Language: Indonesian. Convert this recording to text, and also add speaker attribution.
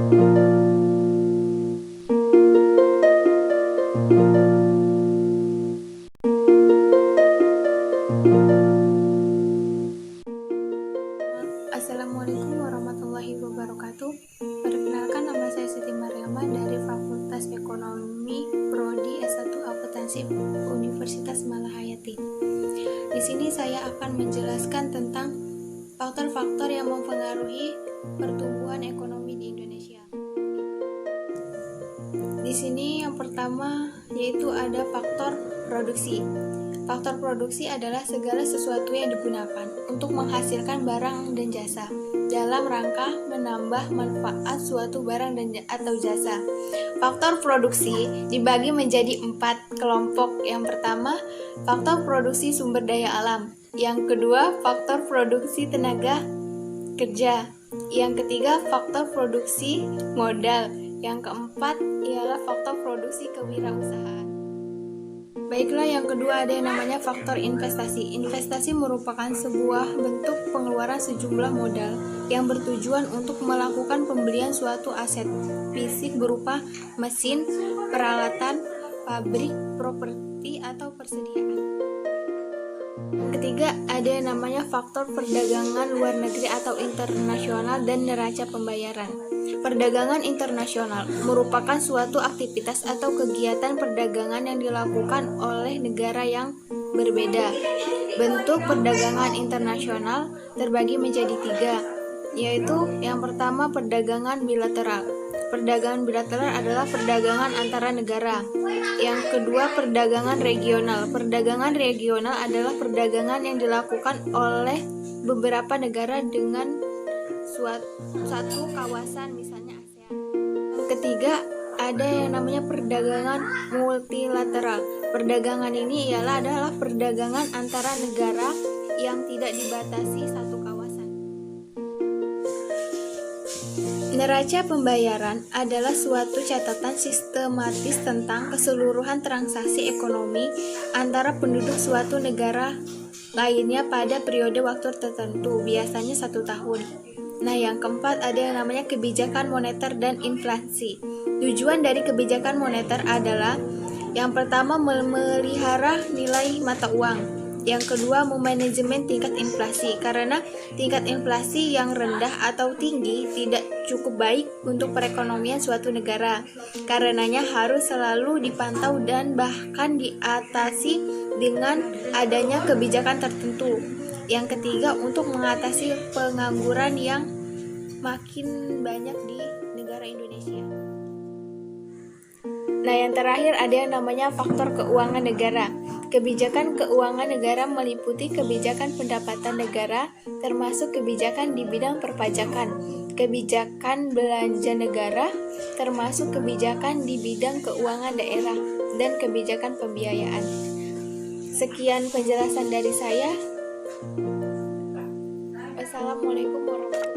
Speaker 1: Assalamualaikum warahmatullahi wabarakatuh. Perkenalkan, nama saya Siti Mariama dari Fakultas Ekonomi Prodi S1 Akuntansi Universitas Malahayati. Di sini saya akan menjelaskan tentang faktor-faktor yang mempengaruhi pertumbuhan ekonomi di Indonesia. Di sini yang pertama yaitu ada faktor produksi. Faktor produksi adalah segala sesuatu yang digunakan untuk menghasilkan barang dan jasa dalam rangka menambah manfaat suatu barang dan atau jasa. Faktor produksi dibagi menjadi 4 kelompok. Yang pertama, faktor produksi sumber daya alam. Yang kedua, faktor produksi tenaga kerja. Yang ketiga, faktor produksi modal. Yang keempat ialah faktor produksi kewirausahaan. Baiklah, yang kedua ada yang namanya faktor investasi. Investasi merupakan sebuah bentuk pengeluaran sejumlah modal yang bertujuan untuk melakukan pembelian suatu aset fisik berupa mesin, peralatan, pabrik, properti, atau persediaan. Ketiga, ada yang namanya faktor perdagangan luar negeri atau internasional dan neraca pembayaran. Perdagangan internasional merupakan suatu aktivitas atau kegiatan perdagangan yang dilakukan oleh negara yang berbeda. Bentuk perdagangan internasional terbagi menjadi 3, yaitu yang pertama perdagangan bilateral. Perdagangan bilateral adalah perdagangan antara negara. Yang kedua, perdagangan regional. Perdagangan regional adalah perdagangan yang dilakukan oleh beberapa negara dengan satu kawasan, misalnya ASEAN. Yang ketiga, ada yang namanya perdagangan multilateral. Perdagangan ini adalah perdagangan antara negara yang tidak dibatasi satu kawasan. Neraca pembayaran adalah suatu catatan sistematis tentang keseluruhan transaksi ekonomi antara penduduk suatu negara lainnya pada periode waktu tertentu, biasanya 1 tahun. Nah, yang keempat ada yang namanya kebijakan moneter dan inflasi. Tujuan dari kebijakan moneter adalah yang pertama memelihara nilai mata uang. Yang kedua, memanajemen tingkat inflasi, karena tingkat inflasi yang rendah atau tinggi tidak cukup baik untuk perekonomian suatu negara. Karenanya harus selalu dipantau dan bahkan diatasi dengan adanya kebijakan tertentu. Yang ketiga, untuk mengatasi pengangguran yang makin banyak di negara Indonesia. Nah, yang terakhir ada yang namanya faktor keuangan negara. Kebijakan keuangan negara meliputi kebijakan pendapatan negara, termasuk kebijakan di bidang perpajakan, kebijakan belanja negara, termasuk kebijakan di bidang keuangan daerah, dan kebijakan pembiayaan. Sekian penjelasan dari saya. Wassalamualaikum warahmatullahi wabarakatuh.